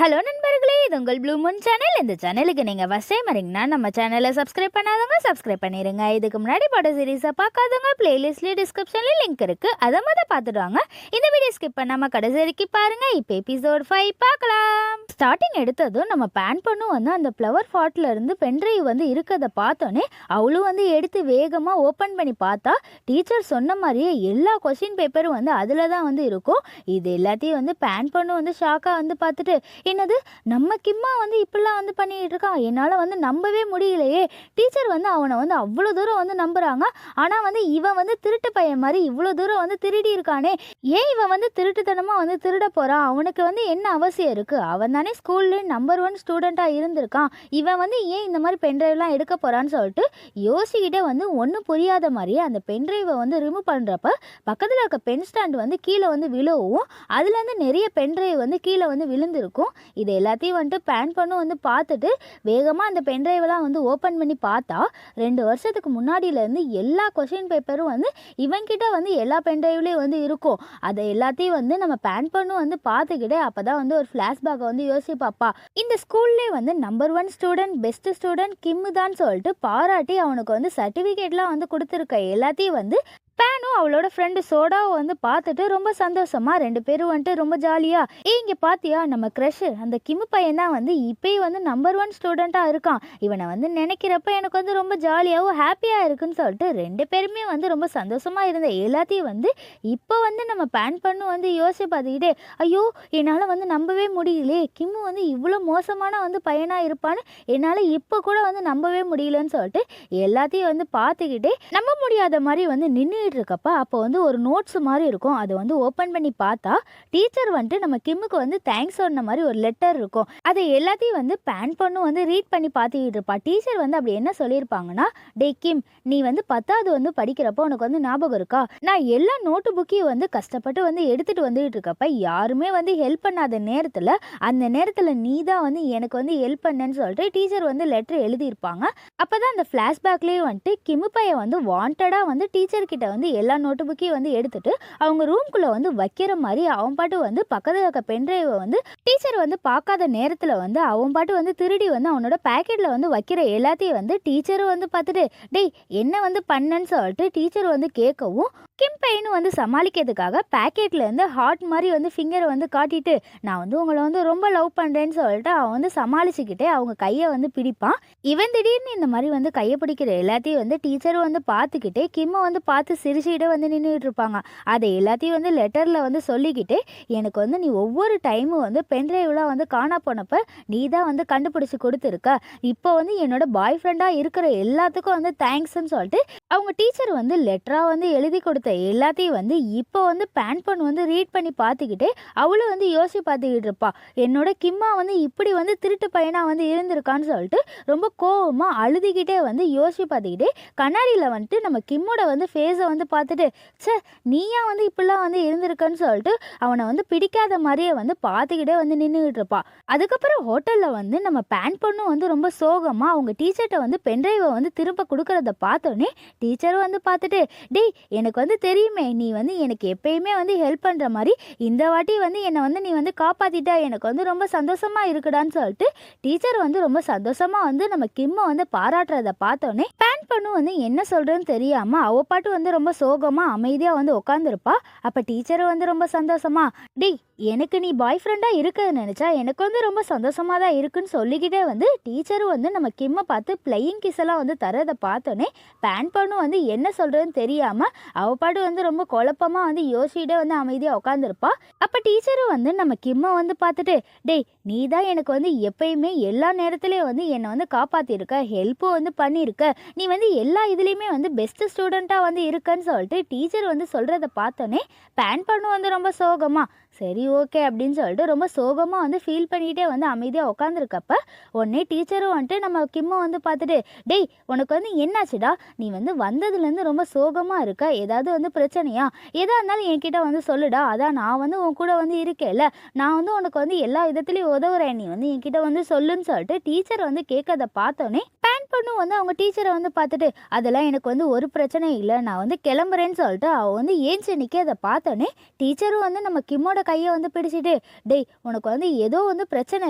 Hello நண்பர்களே, இது உங்கள் ப்ளூ மூன் சேனல். இந்த சேனலுக்கு நீங்கள் ஃபஸ்ட் டைம் வரீங்கன்னா நம்ம சேனலை சப்ஸ்கிரைப் பண்ணாதவங்க சப்ஸ்கிரைப் பண்ணிடுங்க. இதுக்கு முன்னாடி போட்ட சீரீஸை பார்க்காதவங்க பிளேலிஸ்ட்லேயே டிஸ்கிரிப்ஷனில் லிங்க் இருக்குது, அதை மட்டும் பார்த்துட்டு வாங்க. இந்த வீடியோ ஸ்கிப் பண்ணாமல் கடைசி வரைக்கும் பாருங்கள். இப்போ எபிசோட் 5 பார்க்கலாம். ஸ்டார்டிங் எடுத்ததும் நம்ம பேன் பண்ணும் வந்து அந்த ஃப்ளவர் ஃபாட்டில் இருந்து பென்ட்ரைவ் வந்து இருக்கிறத பார்த்தோன்னே அவளும் வந்து எடுத்து வேகமாக ஓப்பன் பண்ணி பார்த்தா டீச்சர் சொன்ன மாதிரியே எல்லா கொஸ்டின் பேப்பரும் வந்து அதில் தான் வந்து இருக்கும். இது எல்லாத்தையும் வந்து பேன் பண்ணும் வந்து ஷாக்காக வந்து பார்த்துட்டு, என்னது நம்ம கிம்மா வந்து இப்படிலாம் வந்து பண்ணிட்டு இருக்கான், என்னால் வந்து நம்பவே முடியலையே. டீச்சர் வந்து அவனை வந்து அவ்வளோ தூரம் வந்து நம்புறாங்க, ஆனால் வந்து இவன் வந்து திருட்டு பையன் மாதிரி இவ்வளோ தூரம் வந்து திருடி இருக்கானே. ஏன் இவன் வந்து திருட்டுத்தனமாக வந்து திருட போகிறான்? அவனுக்கு வந்து என்ன அவசியம் இருக்குது? அவன் தானே ஸ்கூல்ல நம்பர் 1 ஸ்டூடெண்ட்டாக இருந்திருக்கான். இவன் வந்து ஏன் இந்த மாதிரி பென்ட்ரைவ்லாம் எடுக்க போகிறான்னு சொல்லிட்டு யோசிக்கிட்டே வந்து ஒன்றும் புரியாத மாதிரியே அந்த பென்ட்ரைவை வந்து ரிமூவ் பண்ணுறப்ப பக்கத்தில் இருக்க பென் ஸ்டாண்ட் வந்து கீழே வந்து விழுவும். அதுலேருந்து நிறைய பென்ட்ரைவ் வந்து கீழே வந்து விழுந்திருக்கும். இது எல்லாத்தையும் வந்துட்டு பேன் பண்ணும் வந்து பார்த்துட்டு வேகமாக அந்த பென்ட்ரைவெலாம் வந்து ஓப்பன் பண்ணி பார்த்தா 2 வருஷத்துக்கு முன்னாடியிலேருந்து எல்லா கொஷின் பேப்பரும் வந்து இவன்கிட்ட வந்து எல்லா பென்ட்ரைவ்லேயும் வந்து இருக்கும். அதை எல்லாத்தையும் வந்து நம்ம பேன் பண்ணும் வந்து பார்த்துக்கிட்டே அப்போ தான் வந்து ஒரு ஃப்ளாஷ்பேக்கை வந்து யோசிப்பாப்பா. இந்த ஸ்கூல்லே வந்து நம்பர் 1 ஸ்டூடெண்ட், பெஸ்ட் ஸ்டூடெண்ட் கிம்மு தான் சொல்லிட்டு பாராட்டி அவனுக்கு வந்து சர்டிஃபிகேட்லாம் வந்து கொடுத்துருக்க எல்லாத்தையும் வந்து பேனும் அவளோட ஃப்ரெண்டு சோடாவும் வந்து பார்த்துட்டு ரொம்ப சந்தோஷமா 2 பேரும் வந்துட்டு ரொம்ப ஜாலியா, இங்கே பார்த்தியா நம்ம க்ரஷ் அந்த கிம்மு பையன் தான் வந்து இப்போயும் வந்து நம்பர் 1 ஸ்டூடெண்ட்டாக இருக்கான். இவனை வந்து நினைக்கிறப்ப எனக்கு வந்து ரொம்ப ஜாலியாகவும் ஹாப்பியாக இருக்குன்னு சொல்லிட்டு 2 பேருமே வந்து ரொம்ப சந்தோஷமாக இருந்த எல்லாத்தையும் வந்து இப்போ வந்து நம்ம பேன் பண்ணு வந்து யோசிச்சு பார்த்துக்கிட்டே, ஐயோ என்னால் வந்து நம்பவே முடியலையே, கிம்மு வந்து இவ்வளோ மோசமான வந்து பையனாக இருப்பான்னு என்னால் இப்போ கூட வந்து நம்பவே முடியலன்னு சொல்லிட்டு எல்லாத்தையும் வந்து பார்த்துக்கிட்டே நம்ப முடியாத மாதிரி வந்து நின்று இருக்கப்ப அப்போ வந்து ஒரு நோட்ஸ் மாதிரி இருக்கும். அதை வந்து ஓப்பன் பண்ணி பார்த்தா டீச்சர் வந்துட்டு நம்ம கிம்முக்கு வந்து தேங்க்ஸ் சொன்ன மாதிரி ஒரு லெட்டர் இருக்கும். அதை எல்லாத்தையும் வந்து பேன் பண்ணும் வந்து ரீட் பண்ணி பார்த்துக்கிட்டு இருப்பா. டீச்சர் வந்து அப்படி என்ன சொல்லியிருப்பாங்கன்னா, டே கிம், நீ வந்து 10வது வந்து படிக்கிறப்போ உனக்கு வந்து ஞாபகம் இருக்கா, நான் எல்லா நோட்டு புக்கையும் வந்து கஷ்டப்பட்டு வந்து எடுத்துட்டு வந்துட்டு இருக்கப்ப யாருமே வந்து ஹெல்ப் பண்ணாத நேரத்தில் அந்த நேரத்தில் நீ தான் வந்து எனக்கு வந்து ஹெல்ப் பண்ணேன்னு சொல்லிட்டு டீச்சர் வந்து லெட்டர் எழுதியிருப்பாங்க. அப்போதான் அந்த ஃப்ளாஷ்பேக்லேயே வந்துட்டு கிம்மு பையன் வந்து வாண்டடாக வந்து டீச்சர்கிட்ட வந்து எல்லா நோட்டு புக்கையும் வந்து எடுத்துட்டு அவங்க ரூம்குள்ளே வந்து வைக்கிற மாதிரி அவன் பாட்டு வந்து பக்கத்தில் இருக்க பென்ட்ரைவை வந்து டீச்சர் வந்து பார்க்காத நேரத்தில் வந்து அவன் பாட்டு வந்து திருடி வந்து அவனோட பேக்கெட்டில் வந்து வைக்கிற எல்லாத்தையும் வந்து டீச்சரும் வந்து பார்த்துட்டு, டேய் என்ன வந்து பண்ணன்னு சொல்லிட்டு டீச்சர் வந்து கேட்கவும் கிம் பையனும் வந்து சமாளிக்கிறதுக்காக பேக்கெட்டில் இருந்து ஹார்ட் மாதிரி வந்து ஃபிங்கரை வந்து காட்டிட்டு, நான் வந்து உங்களை வந்து ரொம்ப லவ் பண்ணுறேன்னு சொல்லிட்டு அவன் வந்து சமாளிச்சுக்கிட்டே அவங்க கையை வந்து பிடிப்பான். இவன் திடீர்னு இந்த மாதிரி வந்து கையை பிடிக்கிற எல்லாத்தையும் வந்து டீச்சரும் வந்து பார்த்துக்கிட்டே கிம்மை வந்து பார்த்து சிரிச்சுக்கிட்டே வந்து நின்றுட்டு இருப்பாங்க. அதை எல்லாத்தையும் வந்து லெட்டரில் வந்து சொல்லிக்கிட்டு, எனக்கு வந்து நீ ஒவ்வொரு டைமும் வந்து பென்ட்ரைவ்லாம் வந்து காணா போனப்ப நீ தான் வந்து கண்டுபிடிச்சி கொடுத்துருக்க, இப்போ வந்து என்னோட பாய் ஃப்ரெண்டாக இருக்கிற எல்லாத்துக்கும் வந்து தேங்க்ஸ்ன்னு சொல்லிட்டு அவங்க டீச்சர் வந்து லெட்டராக வந்து எழுதி கொடுத்த எல்லாத்தையும் வந்து இப்போ வந்து பேன் பண்ணு வந்து ரீட் பண்ணி பார்த்துக்கிட்டே அவளும் வந்து யோசிச்சு பார்த்துக்கிட்டு இருப்பா. என்னோட கிம்மா வந்து இப்படி வந்து திருட்டு பையனாக வந்து இருந்திருக்கான்னு சொல்லிட்டு ரொம்ப கோவமாக அழுதுகிட்டே வந்து யோசிச்சு பார்த்துக்கிட்டே கண்ணாடியில் வந்துட்டு நம்ம கிம்மோட வந்து ஃபேஸை வந்து பார்த்துட்டு, சே நீயா வந்து இப்படிலாம் வந்து இருந்திருக்கன்னு சொல்லிட்டு அவனை வந்து பிடிக்காத மாதிரியே வந்து பார்த்துக்கிட்டே வந்து நின்றுக்கிட்டு இருப்பா. அதுக்கப்புறம் ஹோட்டலில் வந்து நம்ம பேன் பண்ணும் வந்து ரொம்ப சோகமாக அவங்க டீச்சர்கிட்ட வந்து பென்ட்ரைவை வந்து திரும்ப கொடுக்கறத பார்த்தோன்னே டீச்சரும் வந்து பார்த்துட்டு, டேய் எனக்கு வந்து தெரியுமே நீ வந்து எனக்கு எப்பயுமே வந்து ஹெல்ப் பண்ணுற மாதிரி இந்த வாட்டி வந்து என்னை வந்து நீ வந்து காப்பாற்றிட்டா, எனக்கு வந்து ரொம்ப சந்தோஷமாக இருக்குடான்னு சொல்லிட்டு டீச்சர் வந்து ரொம்ப சந்தோஷமாக வந்து நம்ம கிம்மை வந்து பாராட்டுறதை பார்த்தோன்னே பேன் பண்ணு வந்து என்ன சொல்கிறேன்னு தெரியாமல் அவ பாட்டு வந்து ரொம்ப சோகமாக அமைதியாக வந்து உட்காந்துருப்பா. அப்போ டீச்சரும் வந்து ரொம்ப சந்தோஷமா, டேய் எனக்கு நீ பாய் ஃப்ரெண்டாக இருக்குன்னு நினச்சா எனக்கு வந்து ரொம்ப சந்தோஷமாக தான் இருக்குன்னு சொல்லிக்கிட்டே வந்து டீச்சரும் வந்து நம்ம கிம்மை பார்த்து பிளையிங் கிஸ் எல்லாம் வந்து தரதை பார்த்தோன்னே பேன் பண்ணு வந்து என்ன சொல்கிறதுன்னு தெரியாமல் அவ பாட்டு வந்து ரொம்ப குழப்பமாக வந்து யோசிச்சுட்டே வந்து அமைதியாக உட்காந்துருப்பா. அப்போ டீச்சரும் வந்து நம்ம கிம்மை வந்து பார்த்துட்டு, டேய் நீ தான் எனக்கு வந்து எப்பயுமே எல்லா நேரத்துலேயும் வந்து என்னை வந்து காப்பாற்றிருக்க, ஹெல்ப்பும் வந்து பண்ணியிருக்க, நீ வந்து எல்லா இதுலேயுமே வந்து பெஸ்ட் ஸ்டூடெண்ட்டாக வந்து இருக்கன்னு சொல்லிட்டு டீச்சர் வந்து சொல்கிறத பார்த்தோன்னே பேன் பண்ணு வந்து ரொம்ப சோகமாக, சரி ஓகே அப்படின்னு சொல்லிட்டு ரொம்ப சோகமாக வந்து ஃபீல் பண்ணிகிட்டே வந்து அமைதியாக உட்காந்துருக்கப்ப உடனே டீச்சரும் வந்துட்டு நம்ம கிம்மை வந்து பார்த்துட்டு, டேய் உனக்கு வந்து என்னாச்சுடா, நீ வந்து வந்ததுலேருந்து ரொம்ப சோகமாக இருக்க, ஏதாவது வந்து பிரச்சனையா, எதாக இருந்தாலும் என்கிட்ட வந்து சொல்லுடா, அதான் நான் வந்து உன் கூட வந்து இருக்கேன்ல, நான் வந்து உனக்கு வந்து எல்லா விதத்துலேயும் உதவுறேன், நீ வந்து என்கிட்ட வந்து சொல்லுன்னு சொல்லிட்டு டீச்சர் வந்து கேட்கறத பார்த்தோன்னே பேன் பண்ணு வந்து அவங்க டீச்சரை வந்து பார்த்துட்டு, அதெல்லாம் எனக்கு வந்து ஒரு பிரச்சனை இல்லை, நான் வந்து கிளம்புறேன்னு சொல்லிட்டு அவள் வந்து ஏஞ்சி நிற்க அதை பார்த்தோன்னே டீச்சரும் வந்து நம்ம கிம்மோட கையை வந்து பிடிச்சிட்டு, டேய் உனக்கு வந்து ஏதோ வந்து பிரச்சனை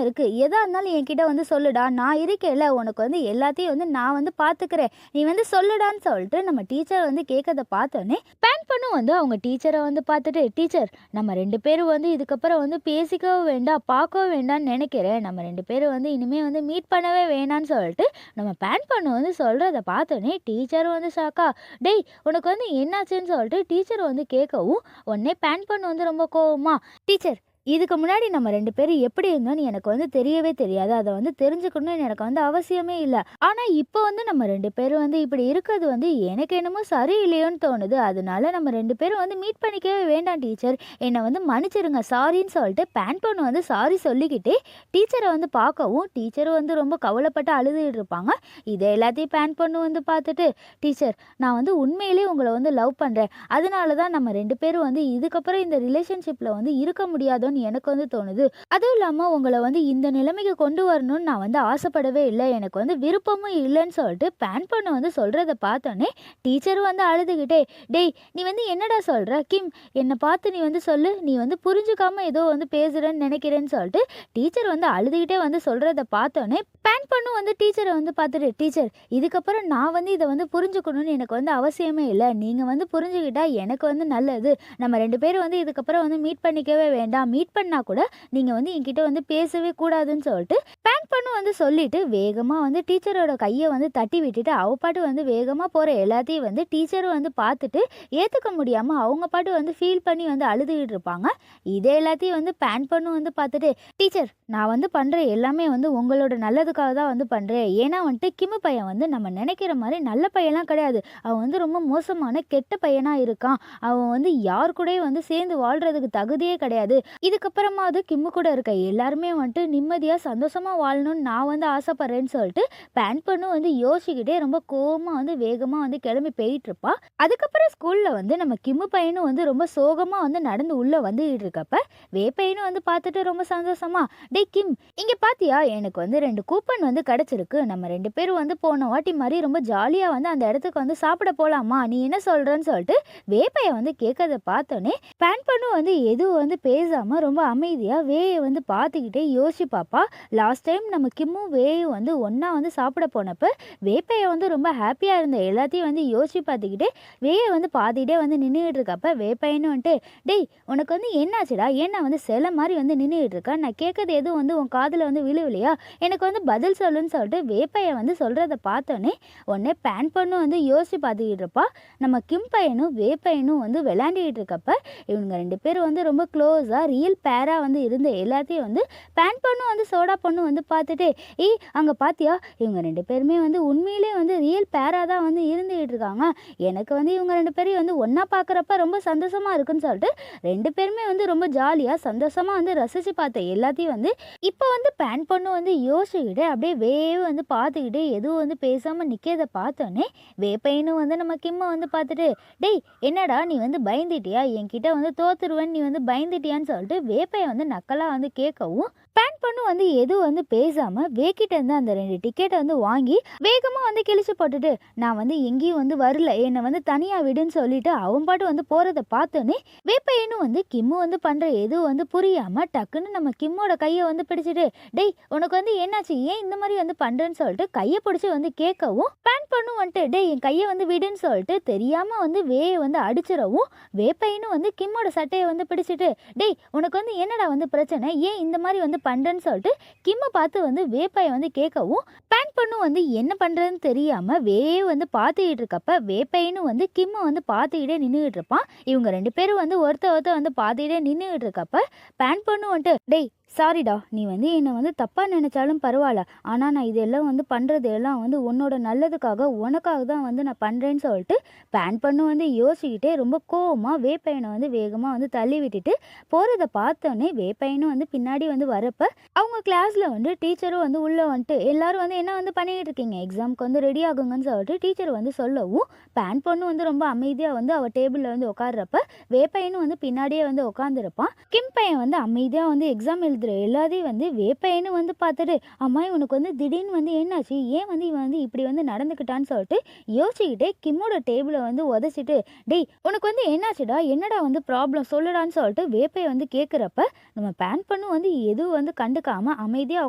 இருக்கு, எதா இருந்தாலும் என்கிட்ட வந்து சொல்லுடா, நான் இருக்கேன்ல, உனக்கு வந்து எல்லாத்தையும் வந்து நான் வந்து பார்த்துக்கிறேன், நீ வந்து சொல்லுடான்னு சொல்லிட்டு நம்ம டீச்சர் வந்து கேட்கறத பார்த்தோன்னே பேன் பண்ணும் வந்து அவங்க டீச்சரை வந்து பார்த்துட்டு, டீச்சர் நம்ம 2 பேரும் வந்து இதுக்கப்புறம் வந்து பேசிக்கவும் வேண்டாம், பார்க்கவும் வேண்டாம்னு நினைக்கிறேன், நம்ம 2 பேரும் வந்து இனிமே வந்து மீட் பண்ணவே வேணான்னு சொல்லிட்டு நம்ம பேன் பண்ணு வந்து சொல்றத பார்த்தோன்னே டீச்சரும் வந்து ஷாக்கா, டேய் உனக்கு வந்து என்னாச்சுன்னு சொல்லிட்டு டீச்சர் வந்து கேட்கவும், உடனே பேன் பண்ணு வந்து ரொம்ப கோவமா, டீச்சர் இதுக்கு முன்னாடி நம்ம 2 பேரும் எப்படி இருந்தோம்னு எனக்கு வந்து தெரியவே தெரியாது. அத வந்து தெரிஞ்சுக்கணும்னு எனக்கு வந்து அவசியமே இல்ல. ஆனா இப்போ வந்து நம்ம 2 பேரும் வந்து இப்படி இருக்கிறது வந்து எனக்கு என்னமோ சரியில்லையோன்னு தோணுது. அதனால நம்ம 2 பேரும் வந்து மீட் பண்ணிக்கவே வேண்டாம் டீச்சர். என்ன வந்து மன்னிச்சிடுங்க சாரின்னு சொல்லிட்டு பேன் பொண்ணு வந்து சாரி சொல்லிக்கிட்டே டீச்சர வந்து பார்க்கவும், டீச்சரும் வந்து ரொம்ப கவலைப்பட்டு அழுதுகிட்டு இருப்பாங்க. இத எல்லாத்தையும் பேன் பொண்ணு வந்து பார்த்துட்டு, டீச்சர் நான் வந்து உண்மையிலேயே உங்கள வந்து லவ் பண்றேன். அதனால தான் நம்ம 2 பேரும் வந்து இதுக்கப்புறம் இந்த ரிலேஷன்ஷிப்ல வந்து இருக்க முடியாதோன்னு எனக்கு வந்து தோணுது. அதுவும் இல்லாம உங்கள வந்து இந்த நிலைமைக்கு கொண்டு வரணும்னு நான் வந்து ஆசைப்படவே இல்ல. எனக்கு வந்து விருப்பமும் இல்லன்னு சொல்லிட்டு பேன் பொண்ணு வந்து சொல்றத பார்த்தோன்னே டீச்சரும் வந்து அழுதுகிட்டே, டேய் நீ வந்து என்னடா சொல்ற? கிம் என்ன பார்த்து நீ வந்து சொல்லு. நீ வந்து புரிஞ்சுக்காம ஏதோ வந்து பேசுறேன்னு நினைக்கிறேன்னு சொல்லிட்டு டீச்சர் வந்து அழுதுகிட்டே வந்து சொல்றத பார்த்தோன்னே பேன் பொண்ணு வந்து டீச்சரை வந்து பார்த்துட்டு, டீச்சர் இதுக்கப்புறம் நான் வந்து இதை வந்து புரிஞ்சுக்கணும்னு எனக்கு வந்து அவசியமே இல்ல. நீங்க வந்து புரிஞ்சுக்கிட்டா எனக்கு வந்து நல்லது. நம்ம 2 பேரும் வந்து இதுக்கப்புறம் வந்து மீட் பண்ணிக்கவே வேண்டாம். மீட் பண்ணா கூட நீங்க வந்து என்கிட்ட வந்து பேசவே கூடாதுன்னு சொல்லிட்டு பேன் பண்ணு வந்து சொல்லிட்டு வேகமா வந்து டீச்சரோட கையை வந்து தட்டி விட்டுட்டு அவ பாட்டு வந்து வேகமா போற எல்லாத்தையும் வந்து டீச்சரும் வந்து பார்த்துட்டு ஏத்துக்க முடியாம அவங்க பாட்டு வந்து ஃபீல் பண்ணி வந்து அழுதுகிட்டு இருப்பாங்க. இதே எல்லாத்தையும் வந்து பேன் பண்ணு வந்து பார்த்துட்டு, டீச்சர் நான் வந்து பண்ற எல்லாமே வந்து உங்களோட நல்லதுக்காக தான் வந்து பண்றேன். ஏன்னா வந்துட்டு கிமு பையன் வந்து நம்ம நினைக்கிற மாதிரி நல்ல பையன்லாம் கிடையாது. அவன் வந்து ரொம்ப மோசமான கெட்ட பையனா இருக்கான். அவன் வந்து யார் கூடயும் வந்து சேர்ந்து வாழ்றதுக்கு தகுதியே கிடையாது. இதுக்கப்புறமாவது கிம்மு கூட இருக்க எல்லாருமே வந்துட்டு நிம்மதியா சந்தோஷமா வாழணும்னு நான் வந்து ஆசைப்படுறேன்னு சொல்லிட்டு பேன் பண்ணு வந்து யோசிச்சுக்கிட்டே ரொம்ப கோவமா வந்து வேகமா வந்து கிளம்பி போயிட்டு இருப்பா. அதுக்கப்புறம் ஸ்கூல்ல வந்து நம்ம கிம்மு பையனும் வந்து ரொம்ப சோகமா வந்து நடந்து உள்ள வந்துகிட்டு இருக்கப்ப வேப்பையனும் வந்து பார்த்துட்டு ரொம்ப சந்தோஷமா, டேய் கிம் இங்க பாத்தியா எனக்கு வந்து 2 கூப்பன் வந்து கிடைச்சிருக்கு. நம்ம 2 பேரும் வந்து போன வாட்டி மாதிரி ரொம்ப ஜாலியா வந்து அந்த இடத்துக்கு வந்து சாப்பிட போலாமா, நீ என்ன சொல்றன்னு சொல்லிட்டு வேப்பைய வந்து கேட்கறத பார்த்தோன்னே பேன் பண்ணு வந்து எதுவும் வந்து பேசாம ரொம்ப அமைதியா வேயை வந்து பார்த்துக்கிட்டே யோசிச்சு பாப்பா. லாஸ்ட் டைம் நம்ம கிம்மும் வேயும் வந்து ஒன்னா வந்து சாப்பிட போனப்ப வேப்பைய வந்து ரொம்ப ஹாப்பியா இருந்த எல்லாத்தையும் வந்து யோசிச்சு பார்த்துக்கிட்டே வேயை வந்து பாதிட்டே வந்து நின்றுகிட்டு இருக்கப்ப வேப்பையன்னு வந்துட்டு, டேய் உனக்கு வந்து என்னாச்சுடா, ஏன்னா வந்து சிலை மாதிரி வந்து நின்றுகிட்டு இருக்கா, நான் கேட்கறது எதுவும் வந்து உன் காதில் வந்து விழுவிலையா, எனக்கு வந்து பதில் சொல்லுன்னு சொல்லிட்டு வேப்பைய வந்து சொல்றத பார்த்தோன்னே உடனே பேன் பண்ணு வந்து யோசிச்சு பார்த்துக்கிட்டு இருப்பா. நம்ம கிம் பையனும் வேப்பையனும் வந்து விளையாண்டுக்கிட்டு இருக்கப்ப இவங்க 2 பேரும் வந்து ரொம்ப க்ளோஸாக ரியல் பேரா வந்து இருந்த எல்லாத்தையும் வந்து பேன் பண்ணு வந்து சோடா பொண்ணு வந்து பார்த்துட்டு, ஏய் அங்கே பார்த்தியா இவங்க 2 பேருமே வந்து உண்மையிலே வந்து ரியல் பேரா தான் வந்து இருந்துகிட்டு இருக்காங்க. எனக்கு வந்து இவங்க 2 பேரையும் வந்து ஒன்றா பார்க்குறப்ப ரொம்ப சந்தோஷமா இருக்குன்னு சொல்லிட்டு 2 பேருமே வந்து ரொம்ப ஜாலியாக சந்தோஷமா வந்து ரசித்து பார்த்த எல்லாத்தையும் வந்து இப்போ வந்து பேன் பொண்ணு வந்து யோசிச்சுக்கிட்டு அப்படியே வேவு வந்து பார்த்துக்கிட்டு எதுவும் வந்து பேசாமல் நிற்கிறத பார்த்தோன்னே வேப்பையனும் வந்து நம்ம கிம்மை வந்து பார்த்துட்டு, டேய் என்னடா நீ வந்து பயந்துட்டியா, என்கிட்ட வந்து தோத்துருவேன்னு நீ வந்து பயந்துட்டியான்னு சொல்லிட்டு வேப்பையை வந்து நக்கலாக வந்து கேட்கவும் பேன் பண்ணு வந்து எதுவும் வந்து பேசாமல் வேக்கிட்ட இருந்து அந்த 2 டிக்கெட்டை வந்து வாங்கி வேகமாக வந்து கிழிச்சு போட்டுட்டு, நான் வந்து எங்கேயும் வந்து வரல, என்னை வந்து தனியாக விடுன்னு சொல்லிட்டு அவன் பாட்டு வந்து போகிறத பார்த்தோன்னே வேப்பையனும் வந்து கிம்மு வந்து பண்ணுற எதுவும் வந்து புரியாமல் டக்குன்னு நம்ம கிம்மோட கையை வந்து பிடிச்சிட்டு, டேய் உனக்கு வந்து என்னாச்சு, ஏன் இந்த மாதிரி வந்து பண்ணுறேன்னு சொல்லிட்டு கையை பிடிச்சி வந்து கேட்கவும் பேன் பண்ணு வந்துட்டு, டேய் என் கையை வந்து விடுன்னு சொல்லிட்டு தெரியாமல் வந்து வேயை வந்து அடிச்சிடவும் வேப்பையனும் வந்து கிம்மோட சட்டையை வந்து பிடிச்சிட்டு, டேய் உனக்கு வந்து என்னடா வந்து பிரச்சனை, ஏன் இந்த மாதிரி வந்து பண்ணுறேன்னு சொல்லிட்டு கிம்மை பார்த்து வந்து வேப்பையை வந்து கேட்கவும் பேன் பண்ணு வந்து என்ன பண்ணுறதுன்னு தெரியாமல் வேயே வந்து பார்த்துக்கிட்டு இருக்கப்ப வேப்பையனும் வந்து கிம்மை வந்து பார்த்துக்கிட்டே நின்றுக்கிட்டு இருப்பான். இவங்க 2 பேரும் வந்து ஒருத்த வந்து பார்த்துக்கிட்டே நின்றுக்கிட்டு இருக்கப்ப பேன் பண்ணு வந்துட்டு, டேய் சாரிடா நீ வந்து என்னை வந்து தப்பாக நினச்சாலும் பரவாயில்ல, ஆனால் நான் இதெல்லாம் வந்து பண்ணுறது எல்லாம் வந்து உன்னோட நல்லதுக்காக உனக்காக தான் வந்து நான் பண்ணுறேன்னு சொல்லிட்டு பேன் பண்ணு வந்து யோசிக்கிட்டே ரொம்ப கோவமாக வேப்பையனை வந்து வேகமாக வந்து தள்ளி விட்டுட்டு போகிறத பார்த்தோன்னே வேப்பையனும் வந்து பின்னாடி வந்து வரப்ப அவங்க கிளாஸில் வந்து டீச்சரும் வந்து உள்ளே வந்துட்டு எல்லாரும் வந்து என்ன வந்து பண்ணிக்கிட்டு இருக்கீங்க, எக்ஸாமுக்கு வந்து ரெடி ஆகுங்கன்னு சொல்லிட்டு டீச்சர் வந்து சொல்லவும் பேன் பொண்ணு வந்து ரொம்ப அமைதியாக வந்து அவள் டேபிளில் வந்து உட்காடுறப்ப வேப்பையனும் வந்து பின்னாடியே வந்து உட்காந்துருப்பான். கிம் பையன் வந்து அமைதியாக வந்து எக்ஸாம் எழுதுகிற எல்லாத்தையும் வந்து வேப்பையன்னு வந்து பார்த்துட்டு, அம்மா இவனுக்கு வந்து திடீர்னு வந்து என்னாச்சு, ஏன் வந்து இவன் வந்து இப்படி வந்து நடந்துக்கிட்டான்னு சொல்லிட்டு யோசிச்சுக்கிட்டே கிம்மோட டேபிளை வந்து உதச்சிட்டு, டேய் உனக்கு வந்து என்னாச்சுடா, என்னடா வந்து ப்ராப்ளம் சொல்லுடான்னு சொல்லிட்டு வேப்பையை வந்து கேட்குறப்ப, நம்ம பேன் பண்ணு வந்து எதுவும் வந்து கண்டுக்காம அமைதியாக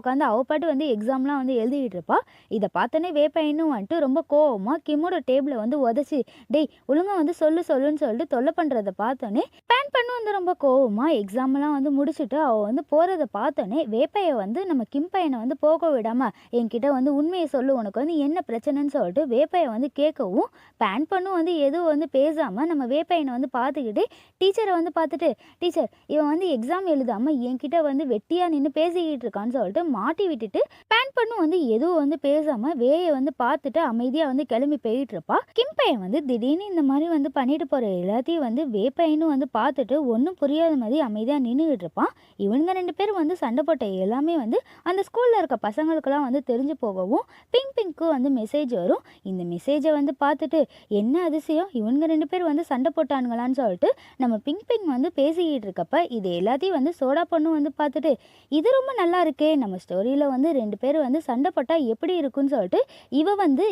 உட்காந்து அவ பாட்டு வந்து எக்ஸாம்லாம் வந்து எழுதிக்கிட்டு இருப்பா. இதை பார்த்தோன்னே வேப்பையனும் வந்துட்டு ரொம்ப கோவமாக கிம்மோட டேபிளை வந்து உதச்சி, டேய் ஒழுங்கா வந்து சொல்லுன்னு சொல்லிட்டு தொல்லை பண்ணுறதை பார்த்தோன்னே பேன் பண்ணு வந்து ரொம்ப கோவமாக எக்ஸாம்லாம் வந்து முடிச்சுட்டு அவள் வந்து போகிறத பார்த்தோன்னே வேப்பையை வந்து நம்ம கிம் பையனை வந்து போக விடாமல் என்கிட்ட வந்து உண்மையை சொல்லு, உனக்கு வந்து என்ன பிரச்சனைன்னு சொல்லிட்டு வேப்பையை வந்து கேட்கவும், பேன் பண்ணும் வந்து எதுவும் வந்து பேசாமல் நம்ம வேப்பையனை வந்து பார்த்துக்கிட்டு டீச்சரை வந்து பார்த்துட்டு, டீச்சர் இவன் வந்து எக்ஸாம் எழுதாமல் என்கிட்ட வந்து வெட்டியாக நின்று பேசிக்கிட்டு இருக்கான்னு சொல்லிட்டு மாட்டி விட்டுட்டு பேன் பண்ணும் வந்து எதுவும் வந்து பேசாமல் வேயை வந்து பார்த்துட்டு அமைதியாக வந்து கிளம்பி போயிட்டு இருப்பா. கிம் பையன் வந்து திடீர்னு இந்த மாதிரி வந்து பண்ணிட்டு போகிற எல்லாத்தையும் வந்து வேப்பையனும் வந்து பார்த்துட்டு ஒன்றும் புரியாத மாதிரி அமைதியாக நின்றுக்கிட்டு இருப்பான். இவனுங்க 2 பேரும் வந்து சண்டை போட்ட எல்லாமே வந்து அந்த ஸ்கூலில் இருக்க பசங்களுக்கெல்லாம் வந்து தெரிஞ்சு போகவும் பிங்க்கு வந்து மெசேஜ் வரும். இந்த மெசேஜை வந்து பார்த்துட்டு என்ன அதிசயம் இவனுங்க 2 பேர் வந்து சண்டை போட்டானுங்களான்னு சொல்லிட்டு நம்ம பிங்க் வந்து பேசிக்கிட்டு இருக்கப்ப இது எல்லாத்தையும் வந்து சோடா பொண்ணு வந்து பார்த்துட்டு, இது ரொம்ப நல்லா இருக்கே, நம்ம ஸ்டோரியில் வந்து 2 பேர் வந்து சண்டை போட்டால் எப்படி இருக்குன்னு சொல்லிட்டு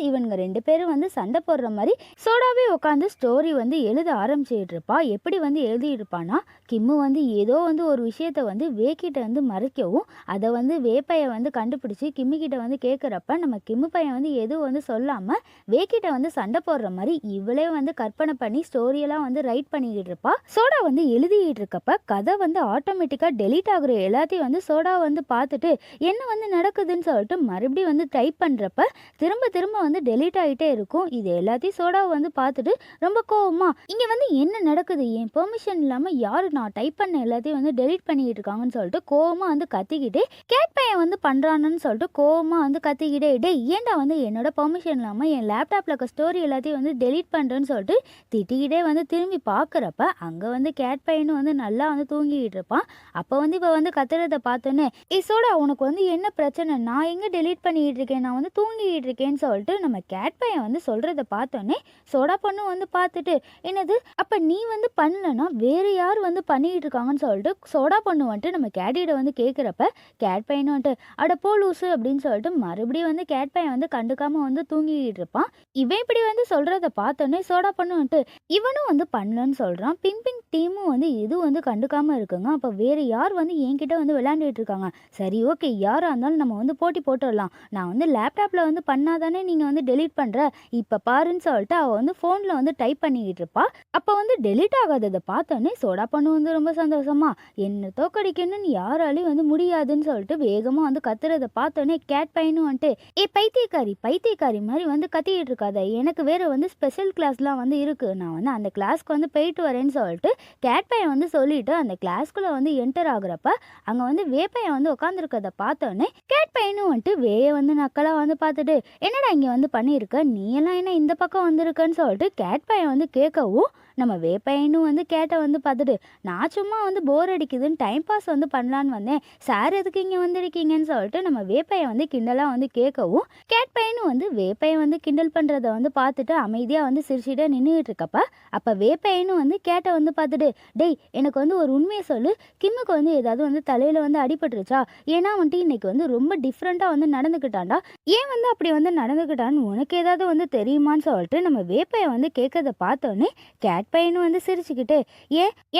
இவனுங்க 2 பேரும் வந்து சண்டை போடுற மாதிரி சோடாவே உட்காந்து ஸ்டோரி வந்து எழுத ஆரம்பிச்சுட்டு இருப்பா. எப்படி வந்து எழுதியிருப்பானா, கிம்மு வந்து ஏதோ வந்து ஒரு விஷயத்த வந்து வேக்கிட்ட வந்து மறைக்கவும் அதை வந்து வேப்பையை வந்து கண்டுபிடிச்சி கிம்மிக்கிட்ட வந்து கேட்குறப்ப நம்ம கிம்மு பையன் வந்து எதுவும் வந்து சொல்லாமல் வேக்கிட்ட வந்து சண்டை போடுற மாதிரி இவளே வந்து கற்பனை பண்ணி ஸ்டோரியெல்லாம் வந்து ரைட் பண்ணிக்கிட்டு இருப்பா. சோடா வந்து எழுதிக்கிட்டு இருக்கப்ப கதை வந்து ஆட்டோமேட்டிக்காக டெலீட் ஆகுற எல்லாத்தையும் வந்து சோடா வந்து பார்த்துட்டு என்ன வந்து நடக்குதுன்னு சொல்லிட்டு மறுபடியும் வந்து டைப் பண்ணுறப்ப திரும்ப வந்து டெலீட் ஆகிட்டே இருக்கும். இது எல்லாத்தையும் சோடாவை வந்து பார்த்துட்டு ரொம்ப கோவமா, இங்கே வந்து என்ன நடக்குது, என் பெர்மிஷன் இல்லாமல் யார் நான் டைப் பண்ண எல்லாத்தையும் வந்து டெலீட் பண்ணிக்கிட்டு இருக்காங்கன்னு சொல்லிட்டு கோவமாக வந்து கத்திக்கிட்டே கேட் பையன் வந்து பண்ணுறான்னு சொல்லிட்டு கோவமாக வந்து கத்திக்கிட்டே, டேய் ஏன்டா வந்து என்னோட பெர்மிஷன் இல்லாமல் என் லேப்டாப்பில் இருக்க ஸ்டோரி எல்லாத்தையும் வந்து டெலீட் பண்ணுறேன்னு சொல்லிட்டு திட்டிக்கிட்டே வந்து திரும்பி பார்க்குறப்ப அங்கே வந்து கேட் பையனும் வந்து நல்லா வந்து தூங்கிக்கிட்டு இருப்பான். அப்போ வந்து இப்போ வந்து கத்துறதை பார்த்தோன்னே, சோடா உனக்கு வந்து என்ன பிரச்சனை, நான் எங்கே டெலீட் பண்ணிக்கிட்டு இருக்கேன், நான் வந்து தூங்கிக்கிட்டு இருக்கேன்னு சொல்லிட்டு நம்ம கேட் பையன் வந்து சொல்கிறத பார்த்தோன்னே சோடா பொண்ணு வந்து பார்த்துட்டு, என்னது அப்போ நீ வந்து பண்ணலன்னா வேறு யார் வந்து பண்ணிக்கிட்டு இருக்காங்கன்னு சொல்லிட்டு சோடா பொண்ணு வந்துட்டு நம்ம கேட்டிகிட்ட வந்து கேட்குறப்ப கேட் பையனும் வந்துட்டு அட போ லூசு அப்படின்னு சொல்லிட்டு மறுபடியும் வந்து கேட் பையன் வந்து கண்டுக்காமல் வந்து தூங்கிக்கிட்டு இருப்பான். இவன் இப்படி வந்து சொல்கிறத பார்த்தோன்னே சோடா பொண்ணு வந்துட்டு இவனும் வந்து பண்ணலன்னு சொல்கிறான். பிங்க் டீமும் வந்து எதுவும் வந்து கண்டுக்காமல் இருக்குங்க. அப்போ வேறு யார் வந்து என்கிட்ட வந்து விளையாண்டுட்டு இருக்காங்க, சரி ஓகே யாராக இருந்தாலும் நம்ம வந்து போட்டி போட்டுடலாம், நான் வந்து லேப்டாப்பில் வந்து பண்ணாதானே நீங்கள் வந்து டெலீட் பண்ணுற, இப்போ பாருன்னு சொல்லிட்டு அவள் வந்து ஃபோனில் வந்து டைப் பண்ணிக்கிட்டு இருப்பா. அப்போ வந்து டெலீட் ஆகாததை பார்த்தோன்னே சோடா பொண்ணு வந்து ரொம்ப சந்தோஷமா என்ன தோக்கடிக்கணும்னு யாராலையும் வந்து முடியாதுன்னு சொல்லிட்டு வேகமாக வந்து கத்துறதை பார்த்தோன்னே கேட் பையனும் வந்துட்டு பைத்தியக்காரி மாதிரி வந்து கத்திக்கிட்டு இருக்காத, எனக்கு வேறு வந்து ஸ்பெஷல் கிளாஸ்லாம் வந்து இருக்குது, நான் வந்து அந்த கிளாஸ்க்கு வந்து போயிட்டு வரேன்னு சொல்லிட்டு கேட் பையன் வந்து சொல்லிட்டு அந்த கிளாஸ்க்குள்ளே வந்து என்டர் ஆகுறப்ப அங்கே வந்து வேப்பையன் வந்து உட்காந்துருக்கதை பார்த்தோன்னே கேட் பையனும் வந்துட்டு வேயை வந்து நக்கலாக வந்து பார்த்துட்டு, என்னடா இங்கே வந்து பண்ணியிருக்க, நீ எல்லாம் என்ன இந்த பக்கம் வந்திருக்கன்னு சொல்லிட்டு கேட் பையன் வந்து கேட்கவும் நம்ம வேப்பையனும் வந்து கேட்டை வந்து பார்த்துட்டு, நான் சும்மா வந்து போர் அடிக்குதுன்னு டைம் பாஸ் வந்து பண்ணலான்னு வந்தேன், சார் எதுக்கு இங்கே வந்திருக்கீங்கன்னு சொல்லிட்டு நம்ம வேப்பையன் வந்து கிண்டலாக வந்து கேட்கவும் கேட் பையனும் வந்து வேப்பையன் வந்து கிண்டல் பண்ணுறத வந்து பார்த்துட்டு அமைதியாக வந்து சிரிச்சுட்டே நின்றுட்டு இருக்கப்ப அப்போ வேப்பையனும் வந்து கேட்டை வந்து பார்த்துட்டு, டேய் எனக்கு வந்து ஒரு உண்மையை சொல்லு, கிம்முக்கு வந்து ஏதாவது வந்து தலையில் வந்து அடிபட்டுருச்சா, ஏன்னா வந்துட்டு இன்னைக்கு வந்து ரொம்ப டிஃப்ரெண்ட்டாக வந்து நடந்துக்கிட்டான்டா, ஏன் வந்து அப்படி வந்து நடந்துக்கிட்டான்னு உனக்கு ஏதாவது வந்து தெரியுமான்னு சொல்லிட்டு நம்ம வேப்பையை வந்து கேட்கறத பார்த்தோன்னே கேட் பையனும் வந்து சிரிச்சுக்கிட்டு,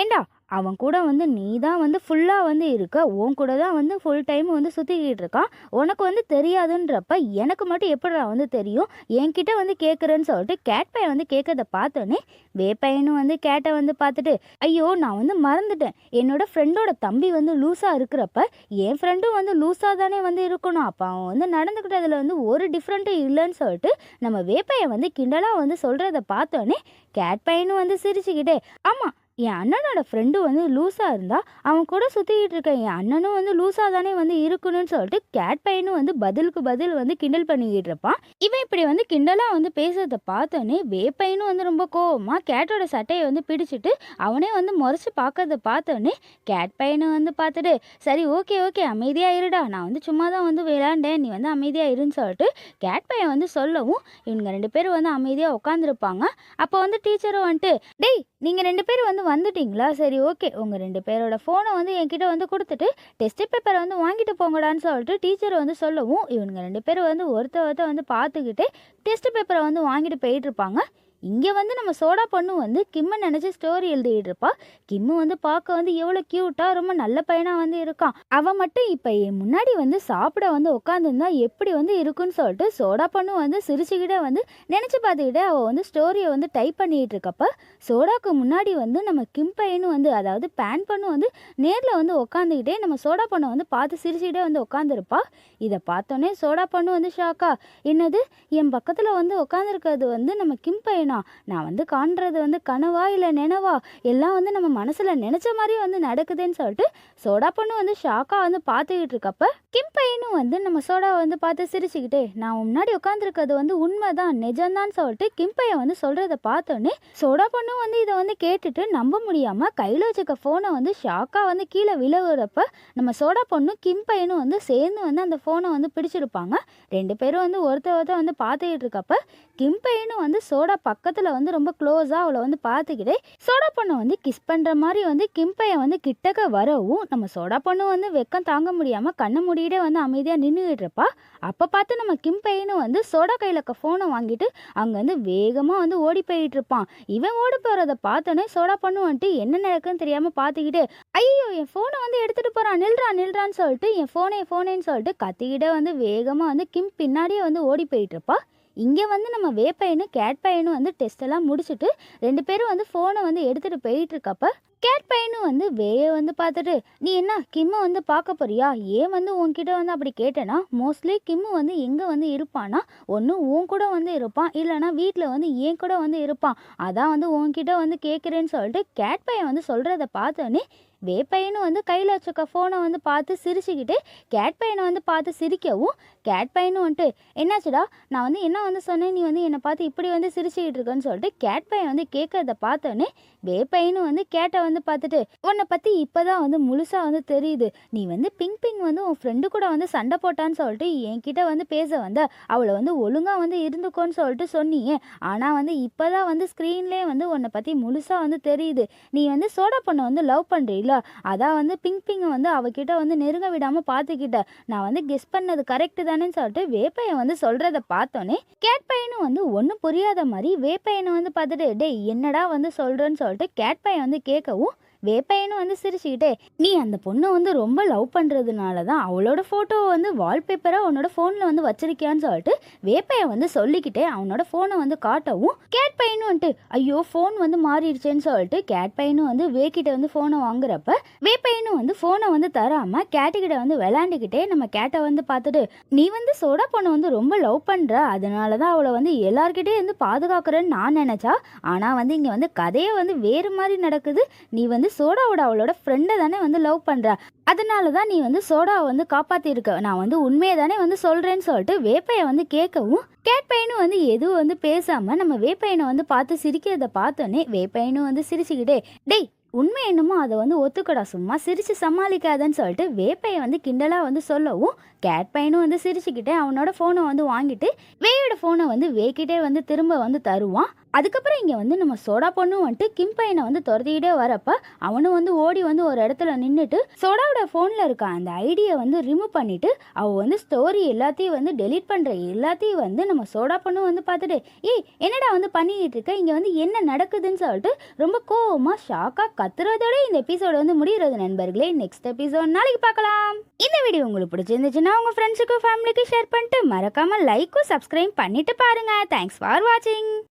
ஏண்டா அவன் கூட வந்து நீ தான் வந்து ஃபுல்லாக வந்து இருக்க, உன் கூட தான் வந்து ஃபுல் டைம் வந்து சுற்றிக்கிட்டு இருக்கான், உனக்கு வந்து தெரியாதுன்றப்ப எனக்கு மட்டும் எப்படிடா வந்து தெரியும், என்கிட்ட வந்து கேட்குறேன்னு சொல்லிட்டு கேட் பையன் வந்து கேட்கறத பார்த்தோன்னே வேப்பையனும் வந்து கேட்டை வந்து பார்த்துட்டு, ஐயோ நான் வந்து மறந்துட்டேன், என்னோட ஃப்ரெண்டோட தம்பி வந்து லூஸாக இருக்கிறப்ப என் ஃப்ரெண்டும் வந்து லூஸாக தானே வந்து இருக்கணும், அப்போ அவன் வந்து நடந்துக்கிட்டதில் வந்து ஒரு டிஃப்ரெண்ட்டும் இல்லைன்னு சொல்லிட்டு நம்ம வேப்பையன் வந்து கிண்டலாக வந்து சொல்கிறத பார்த்தோன்னே கேட் பையனும் வந்து சிரிச்சுக்கிட்டே, ஆமாம் என் அண்ணனோட ஃப்ரெண்டு வந்து லூஸாக இருந்தால் அவன் கூட சுற்றிக்கிட்டு இருக்க என் அண்ணனும் வந்து லூஸாக தானே வந்து இருக்கணும்னு சொல்லிட்டு கேட் பையனும் வந்து பதிலுக்கு பதில் வந்து கிண்டல் பண்ணிக்கிட்டு இருப்பான். இவன் இப்படி வந்து கிண்டலாக வந்து பேசுறதை பார்த்தோன்னே வேப்பையனும் வந்து ரொம்ப கோவமாக கேட்டோட சட்டையை வந்து பிடிச்சிட்டு அவனே வந்து முறைச்சி பார்க்கறத பார்த்தோன்னே கேட் பையனை வந்து பார்த்துட்டு, சரி ஓகே அமைதியாக இருடா, நான் வந்து சும்மா தான் வந்து விளையாண்டேன், நீ வந்து அமைதியாக இருன்னு சொல்லிட்டு கேட் பையன் வந்து சொல்லவும் இவங்க 2 பேரும் வந்து அமைதியாக உட்காந்துருப்பாங்க. அப்போ வந்து டீச்சரும் வந்துட்டு, டேய் நீங்கள் 2 பேரும் வந்து வந்துட்டீங்களா? சரி ஓகே. உங்க 2 பேரோட ஃபோனை வந்து என்கிட்ட வந்து குடுத்துட்டு, டெஸ்ட் பேப்பர வந்து வாங்கிட்டு போங்கடான்னு சொல்லிட்டு டீச்சர் வந்து சொல்லவும், இவனுங்க 2 பேரும் வந்து ஒருத்தர் வந்து பார்த்துக்கிட்டே டெஸ்ட் பேப்பர வந்து வாங்கிட்டு போயிட்டுருப்பாங்க. இங்க வந்து நம்ம சோடா பொண்ணு வந்து கிம்ம நெனச்சு ஸ்டோரி எழுதிட்டு இருப்பா. கிம்மு வந்து பார்க்க வந்து எவ்வளோ கியூட்டா ரொம்ப நல்ல பையனா வந்து இருக்கான். அவன் மட்டும் இப்ப என் முன்னாடி வந்து சாப்பிட வந்து உட்காந்துருந்தா எப்படி வந்து இருக்குன்னு சொல்லிட்டு சோடா பொண்ணு வந்து சிரிச்சுக்கிட்டே வந்து நினைச்சு பார்த்துக்கிட்டே அவ வந்து ஸ்டோரியை வந்து டைப் பண்ணிட்டு இருக்கப்ப, சோடாக்கு முன்னாடி வந்து நம்ம கிம் பையனும் வந்து அதாவது பேன் பொண்ணு வந்து நேர்ல வந்து உட்காந்துக்கிட்டே நம்ம சோடா பொண்ணை வந்து பார்த்து சிரிச்சுக்கிட்டே வந்து உட்காந்துருப்பா. இதை பார்த்தோன்னே சோடா பொண்ணு வந்து ஷாக்கா, என்னது என் பக்கத்துல வந்து உட்காந்துருக்கிறது வந்து நம்ம கிம் பையனா? நான் வந்து காண்றது வந்து கனவா இல்லை நினைவா? எல்லாம் வந்து நம்ம மனசுல நினைச்ச மாதிரி வந்து நடக்குதுன்னு சொல்லிட்டு சோடா பொண்ணு வந்து ஷாக்கா வந்து பார்த்துக்கிட்டு இருக்கப்ப, கிம் பையனும் வந்து நம்ம சோடாவை வந்து பார்த்து சிரிச்சுக்கிட்டே, நான் முன்னாடி உட்காந்துருக்கிறது வந்து உண்மைதான் நிஜம்தான் சொல்லிட்டு கிம் பையன் வந்து சொல்றத பார்த்தோன்னே சோடா பொண்ணும் வந்து இதை வந்து கேட்டுட்டு நம்ப முடியாம கையில வச்சுக்க போனை வந்து ஷாக்கா வந்து கீழே விழுவுறப்ப, நம்ம சோடா பொண்ணும் கிம் பையனும் வந்து சேர்ந்து வந்து அந்த போனை வந்து பிடிச்சிருப்பாங்க. 2 பேரும் வந்து ஒருத்தர் வந்து பார்த்துக்கிட்டு இருக்கப்ப, கிம் பையனும் வந்து சோடா பக்கத்துல வந்து ரொம்ப க்ளோஸா அவளை வந்து பார்த்துக்கிட்டே சோடா பொண்ணை வந்து கிஸ் பண்ற மாதிரி வந்து கிம் பையன் வந்து கிட்டக்க வரவும், நம்ம சோடா பொண்ணு வந்து வெக்கம் தாங்க முடியாம கண்ணை மூடிட்டே வந்து அமைதியா நின்றுகிட்டு இருப்பா. அப்ப பார்த்து நம்ம கிம் பையனும் வந்து சோடா கையில இருக்க போனை வாங்கிட்டு அங்க வந்து வேகமா வந்து ஓடி போயிட்டு இருப்பான். இவன் ஓடி போறத பார்த்தோன்னே சோடா பொண்ணு வந்துட்டு என்ன நடக்குன்னு தெரியாம பார்த்துக்கிட்டு, ஐயோ என் போனை வந்து எடுத்துட்டு போறான், நில்றான்னு சொல்லிட்டு என் போனேன்னு சொல்லிட்டு கத்திக்கிட்டே வந்து வேகமா வந்து கிம் பின்னாடியே வந்து ஓடி போயிட்டு இருப்பா. இங்கே வந்து நம்ம வேப்பையனும் கேட் பையனும் வந்து டெஸ்ட் எல்லாம் முடிச்சுட்டு 2 பேரும் வந்து ஃபோனை வந்து எடுத்துகிட்டு போயிட்டு இருக்கப்ப, கேட் பையனும் வந்து வேயை வந்து பார்த்துட்டு, நீ என்ன கிம்மை வந்து பார்க்க போறியா? ஏன் வந்து உன்கிட்ட வந்து அப்படி கேட்டேன்னா, மோஸ்ட்லி கிம்மு வந்து எங்கே வந்து இருப்பான்னா, ஒன்று உன் கூட வந்து இருப்பான், இல்லைனா வீட்டில் வந்து என் கூட வந்து இருப்பான். அதான் வந்து உன்கிட்ட வந்து கேட்குறேன்னு சொல்லிட்டு கேட் பையன் வந்து சொல்கிறத பார்த்தோன்னே வேப்பையனும் வந்து கையில் வச்சுக்க ஃபோனை வந்து பார்த்து சிரிச்சுக்கிட்டு கேட் பையனை வந்து பார்த்து சிரிக்கவும், கேட் பையனும் வந்துட்டு, என்னாச்சுடா நான் வந்து என்ன வந்து சொன்னேன், நீ வந்து என்னை பார்த்து இப்படி வந்து சிரிச்சுக்கிட்டு இருக்கேன்னு சொல்லிட்டு கேட் பையன் வந்து கேட்கறத பார்த்தோன்னே வேப்பையனும் வந்து கேட்டை வந்து பார்த்துட்டு, உன்னை பற்றி இப்போதான் வந்து முழுசாக வந்து தெரியுது. நீ வந்து பிங் வந்து உன் ஃப்ரெண்டு கூட வந்து சண்டை போட்டான்னு சொல்லிட்டு என்கிட்ட வந்து பேச வந்த, அவளை வந்து ஒழுங்காக வந்து இருந்துக்கோன்னு சொல்லிட்டு சொன்னியே. ஆனால் வந்து இப்போதான் வந்து ஸ்க்ரீன்லேயே வந்து உன்னை பற்றி முழுசாக வந்து தெரியுது. நீ வந்து சோடா பொண்ணை வந்து லவ் பண்ணுறீல, அதான் வந்து பிங்கை வந்து அவகிட்ட வந்து நெருங்க விடாமல் பார்த்துக்கிட்ட. நான் வந்து கெஸ் பண்ணது கரெக்டு தானேன்னு சொல்லிட்டு வேப்பையன் வந்து சொல்கிறத பார்த்தோன்னே கேட் பையனும் வந்து ஒன்றும் புரியாத மாதிரி வேப்பையனை வந்து பார்த்துட்டு, டேய் என்னடா வந்து சொல்கிறேன்னு சொல்லிட்டு கேட் பையன் வந்து கேட்கவும், வேப்பையனும் வந்து சிரிச்சுக்கிட்டே, நீ அந்த பொண்ணை வந்து ரொம்ப லவ் பண்ணுறதுனால தான் அவளோட ஃபோட்டோவை வந்து வால்பேப்பராக உன்னோட ஃபோனில் வந்து வச்சிருக்கியான்னு சொல்லிட்டு வேப்பையன் வந்து சொல்லிக்கிட்டே அவனோட ஃபோனை வந்து காட்டவும், கேட் பையனும் வந்துட்டு ஐயோ ஃபோன் வந்து மாறிடுச்சேன்னு சொல்லிட்டு கேட் பையனும் வந்து வேக்கிட்ட வந்து ஃபோனை வாங்குறப்ப, வேப்பையனும் வந்து ஃபோனை வந்து தராமல் கேட்டுக்கிட்ட வந்து விளையாண்டுக்கிட்டே நம்ம கேட்டை வந்து பார்த்துட்டு, நீ வந்து சோடா பொண்ணை வந்து ரொம்ப லவ் பண்ணுற, அதனால தான் அவளை வந்து எல்லார்கிட்டே வந்து பாதுகாக்கிறேன்னு நான் நினச்சா, ஆனால் வந்து இங்கே வந்து கதையை வந்து வேறு மாதிரி நடக்குது. நீ வந்து சோடாவோட அவளோட ஃப்ரெண்டை தானே வந்து லவ் பண்ணுற, அதனால தான் நீ வந்து சோடாவை வந்து காப்பாற்றிருக்க. நான் வந்து உண்மையை தானே வந்து சொல்கிறேன்னு சொல்லிட்டு வேப்பையை வந்து கேட்கவும், கேட் பையனும் வந்து எதுவும் வந்து பேசாமல் நம்ம வேப்பையனை வந்து பார்த்து சிரிக்கிறத பார்த்தோன்னே வேப்பையனும் வந்து சிரிச்சுக்கிட்டே, டேய் உண்மை என்னமோ அதை வந்து ஒத்துக்கடா, சும்மா சிரிச்சு சமாளிக்காதன்னு சொல்லிட்டு வேப்பையை வந்து கிண்டலாக வந்து சொல்லவும், கேட் பையனும் வந்து சிரிச்சுக்கிட்டே அவனோட ஃபோனை வந்து வாங்கிட்டு வேயோட ஃபோனை வந்து வேக்கிட்டே வந்து திரும்ப வந்து தருவான். அதுக்கப்புறம் இங்கே வந்து நம்ம சோடா பொண்ணும் வந்துட்டு கிம் பையனை வந்து துரத்திக்கிட்டே வரப்ப அவனும் வந்து ஓடி வந்து ஒரு இடத்துல நின்றுட்டு சோடாவோட ஃபோனில் இருக்க அந்த ஐடியை வந்து ரிமூவ் பண்ணிட்டு அவள் வந்து ஸ்டோரி எல்லாத்தையும் வந்து டெலீட் பண்ணுற எல்லாத்தையும் வந்து நம்ம சோடா பொண்ணும் வந்து பார்த்துட்டு, ஏய் என்னடா வந்து பண்ணிக்கிட்டு இருக்க, இங்கே வந்து என்ன நடக்குதுன்னு சொல்லிட்டு ரொம்ப கோவமாக ஷாக்காக கத்துறதோட இந்த எபிசோடு வந்து முடிகிறது நண்பர்களே. நெக்ஸ்ட் எபிசோட் நாளைக்கு பார்க்கலாம். இந்த வீடியோ உங்களுக்கு பிடிச்சிருந்துச்சுன்னா உங்கள் ஃப்ரெண்ட்ஸுக்கும் ஃபேமிலிக்கும் ஷேர் பண்ணிட்டு மறக்காமல் லைக்கும் சப்ஸ்கிரைப் பண்ணிட்டு பாருங்கள். தேங்க்ஸ் ஃபார் வாட்சிங்.